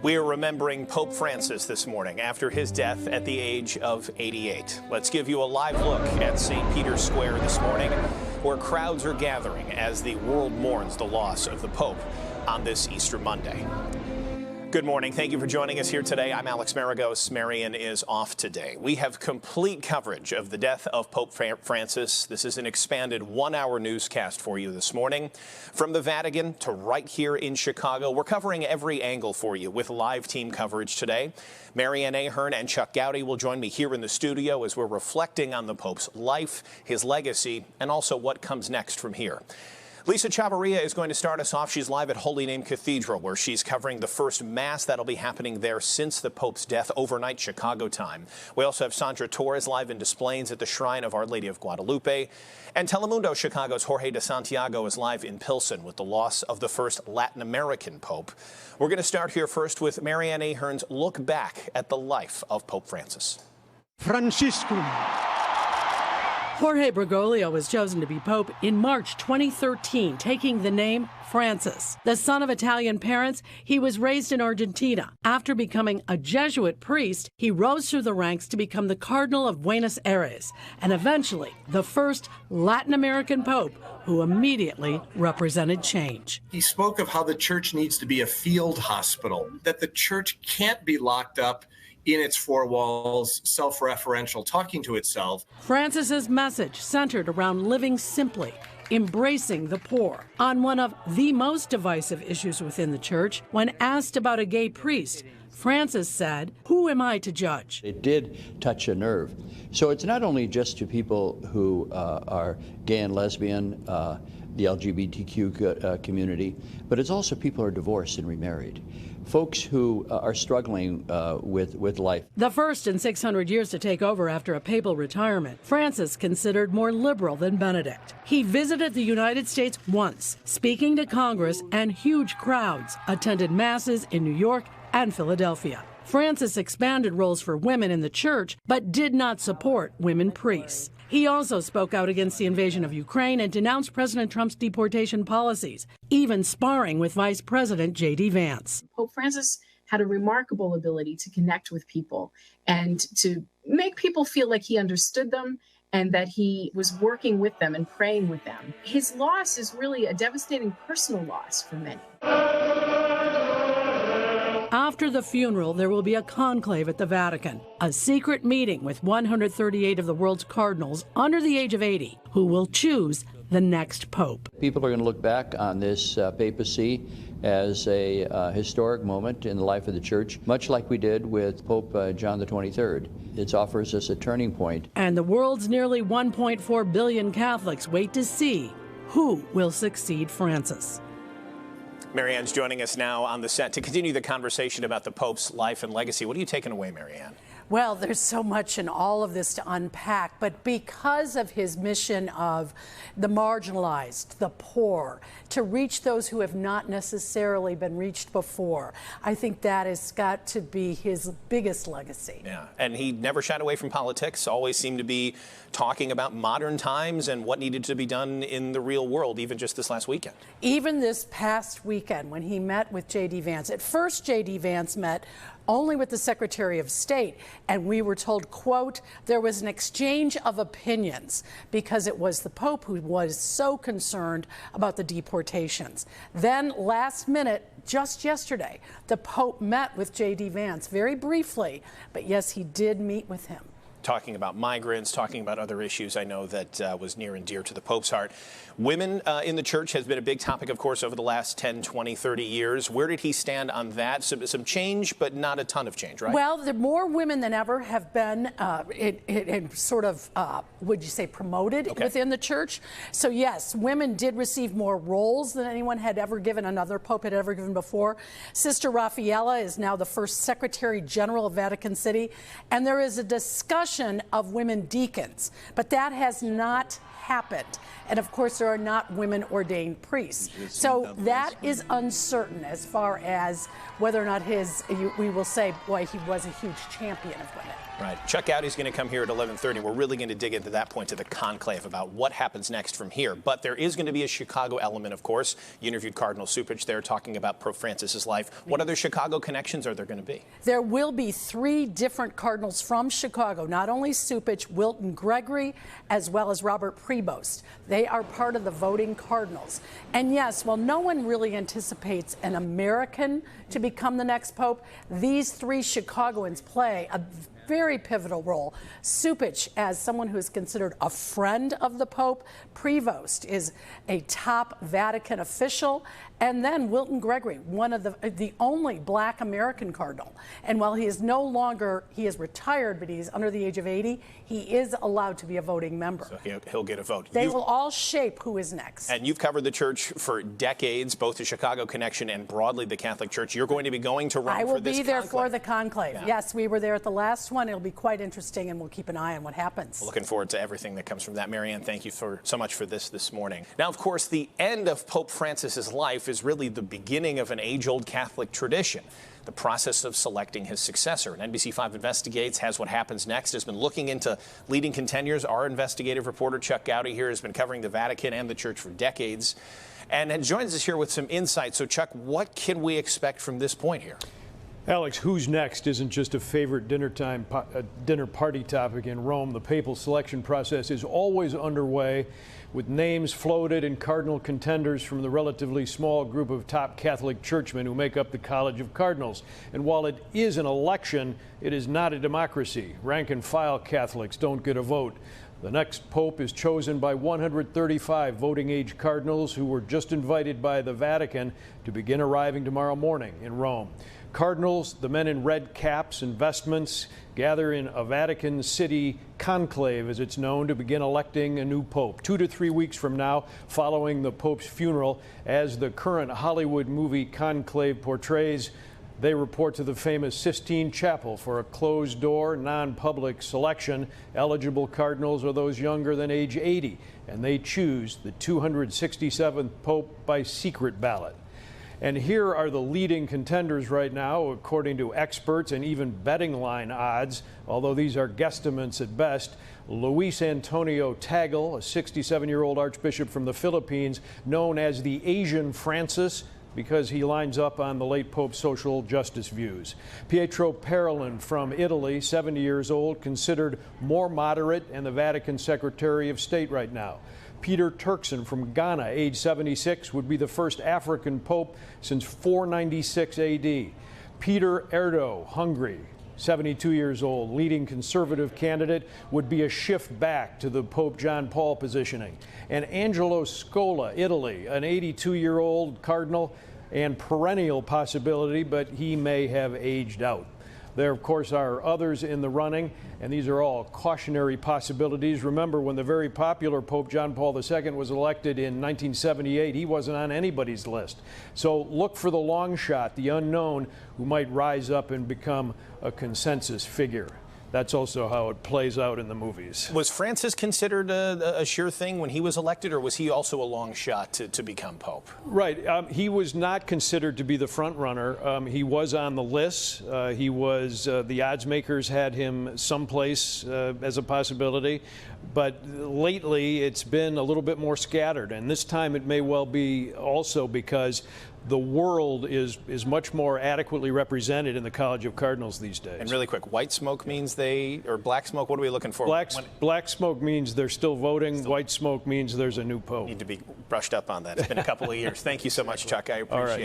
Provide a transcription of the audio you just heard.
We are remembering Pope Francis this morning after his death at the age of 88. Let's give you a live look at St. Peter's Square this morning, where crowds are gathering as the world mourns the loss of the Pope on this Easter Monday. Good morning. Thank you for joining us here today. I'm Alex Maragos. Marian is off today. We have complete coverage of the death of Pope Francis. This is an expanded one-hour newscast for you this morning. From the Vatican to right here in Chicago, we're covering every angle for you with live team coverage today. Marianne Ahern and Chuck Gowdy will join me here in the studio as we're reflecting on the Pope's life, his legacy, and also what comes next from here. Lisa Chavarria is going to start us off. She's live at Holy Name Cathedral, where she's covering the first Mass that'll be happening there since the Pope's death, overnight Chicago time. We also have Sandra Torres live in Des Plaines at the Shrine of Our Lady of Guadalupe. And Telemundo Chicago's Jorge de Santiago is live in Pilsen with the loss of the first Latin American Pope. We're going to start here first with Marianne Ahern's look back at the life of Pope Francis. Franciscum. Jorge Bergoglio was chosen to be Pope in March 2013, taking the name Francis. The son of Italian parents, he was raised in Argentina. After becoming a Jesuit priest, he rose through the ranks to become the Cardinal of Buenos Aires, and eventually the first Latin American Pope who immediately represented change. He spoke of how the church needs to be a field hospital, that the church can't be locked up in its four walls, self-referential, talking to itself. Francis's message centered around living simply, embracing the poor. On one of the most divisive issues within the church, when asked about a gay priest, Francis said, "Who am I to judge?" It did touch a nerve. So it's not only just to people who are gay and lesbian, the LGBTQ community, but it's also people who are divorced and remarried. Folks who are struggling with life. The first in 600 years to take over after a papal retirement, Francis considered more liberal than Benedict. He visited the United States once, speaking to Congress, and huge crowds attended masses in New York and Philadelphia. Francis expanded roles for women in the church, but did not support women priests. He also spoke out against the invasion of Ukraine and denounced President Trump's deportation policies, even sparring with Vice President J.D. Vance. Pope Francis had a remarkable ability to connect with people and to make people feel like he understood them and that he was working with them and praying with them. His loss is really a devastating personal loss for many. After the funeral, there will be a conclave at the Vatican, a secret meeting with 138 of the world's cardinals under the age of 80 who will choose the next pope. People are going to look back on this papacy as a historic moment in the life of the church, much like we did with Pope John the 23rd. It offers us a turning point. And the world's nearly 1.4 billion Catholics wait to see who will succeed Francis. Marianne's joining us now on the set to continue the conversation about the Pope's life and legacy. What are you taking away, Marianne? Well, there's so much in all of this to unpack, but because of his mission of the marginalized, the poor, to reach those who have not necessarily been reached before, I think that has got to be his biggest legacy. Yeah, and he never shied away from politics, always seemed to be talking about modern times and what needed to be done in the real world, even just this last weekend. Even this past weekend when he met with J.D. Vance. At first, J.D. Vance met only with the Secretary of State, and we were told, quote, there was an exchange of opinions because it was the Pope who was so concerned about the deportations. Then last minute, just yesterday, the Pope met with J.D. Vance very briefly, but yes, he did meet with him. Talking about migrants, talking about other issues I know that was near and dear to the Pope's heart. Women in the church has been a big topic, of course, over the last 10, 20, 30 years. Where did he stand on that? Some change, but not a ton of change, right? Well, there more women than ever have been sort of, would you say, promoted within the church. So, yes, women did receive more roles than anyone had ever given, another pope had ever given before. Sister Raffaella is now the first Secretary General of Vatican City, and there is a discussion of women deacons, but that has not happened. And of course, there are not women ordained priests. So that is uncertain as far as whether or not we will say, boy, he was a huge champion of women. Right. Chuck Gowdy's going to come here at 11:30. We're really going to dig into that point, to the conclave, about what happens next from here. But there is going to be a Chicago element, of course. You interviewed Cardinal Cupich there talking about Pope Francis's life. What other Chicago connections are there going to be? There will be 3 different cardinals from Chicago, not only Cupich, Wilton Gregory, as well as Robert Prevost. They are part of the voting cardinals. And yes, while no one really anticipates an American to become the next pope, these 3 Chicagoans play a very pivotal role. Cupich, as someone who is considered a friend of the Pope. Prevost is a top Vatican official. And then Wilton Gregory, one of the only black American cardinal. And while he is he is retired, but he's under the age of 80, he is allowed to be a voting member. So he'll get a vote. They will all shape who is next. And you've covered the church for decades, both the Chicago connection and broadly the Catholic Church. You're going to be going to Rome for this conclave. I will be there for the conclave. Yeah. Yes, we were there at the last one. It'll be quite interesting, and we'll keep an eye on what happens. Looking forward to everything that comes from that. Marianne, thank you so much for this morning. Now, of course, the end of Pope Francis's life is really the beginning of an age-old Catholic tradition, the process of selecting his successor. And NBC5 Investigates has what happens next, has been looking into leading contenders. Our investigative reporter, Chuck Gowdy, here has been covering the Vatican and the church for decades and joins us here with some insight. So, Chuck, what can we expect from this point here? Alex, who's next isn't just a favorite dinner party topic in Rome. The papal selection process is always underway, with names floated and cardinal contenders from the relatively small group of top Catholic churchmen who make up the College of Cardinals. And while it is an election, it is not a democracy. Rank and file Catholics don't get a vote. The next pope is chosen by 135 voting-age cardinals who were just invited by the Vatican to begin arriving tomorrow morning in Rome. Cardinals, the men in red caps and vestments, gather in a Vatican City conclave, as it's known, to begin electing a new pope. 2 to 3 weeks from now, following the pope's funeral, as the current Hollywood movie Conclave portrays, they report to the famous Sistine Chapel for a closed-door, non-public selection. Eligible cardinals are those younger than age 80, and they choose the 267th pope by secret ballot. And here are the leading contenders right now, according to experts and even betting line odds, although these are guesstimates at best. Luis Antonio Tagle, a 67-year-old archbishop from the Philippines, known as the Asian Francis, because he lines up on the late Pope's social justice views. Pietro Parolin from Italy, 70 years old, considered more moderate and the Vatican Secretary of State right now. Peter Turkson from Ghana, age 76, would be the first African pope since 496 AD. Peter Erdo, Hungary, 72 years old, leading conservative candidate, would be a shift back to the Pope John Paul positioning. And Angelo Scola, Italy, an 82-year-old cardinal and perennial possibility, but he may have aged out. There, of course, are others in the running, and these are all cautionary possibilities. Remember, when the very popular Pope John Paul II was elected in 1978, he wasn't on anybody's list. So look for the long shot, the unknown, who might rise up and become a consensus figure. That's also how it plays out in the movies. Was Francis considered a sure thing when he was elected, or was he also a long shot to become pope? Right. He was not considered to be the front runner. He was on the list. He was, the odds makers had him someplace as a possibility. But lately, it's been a little bit more scattered. And this time it may well be also because the world is much more adequately represented in the College of Cardinals these days. And really quick, white smoke means or black smoke, what are we looking for? Black smoke means they're still voting. White smoke means there's a new pope. Need to be brushed up on that. It's been a couple of years. Thank you so much, Chuck. I appreciate it.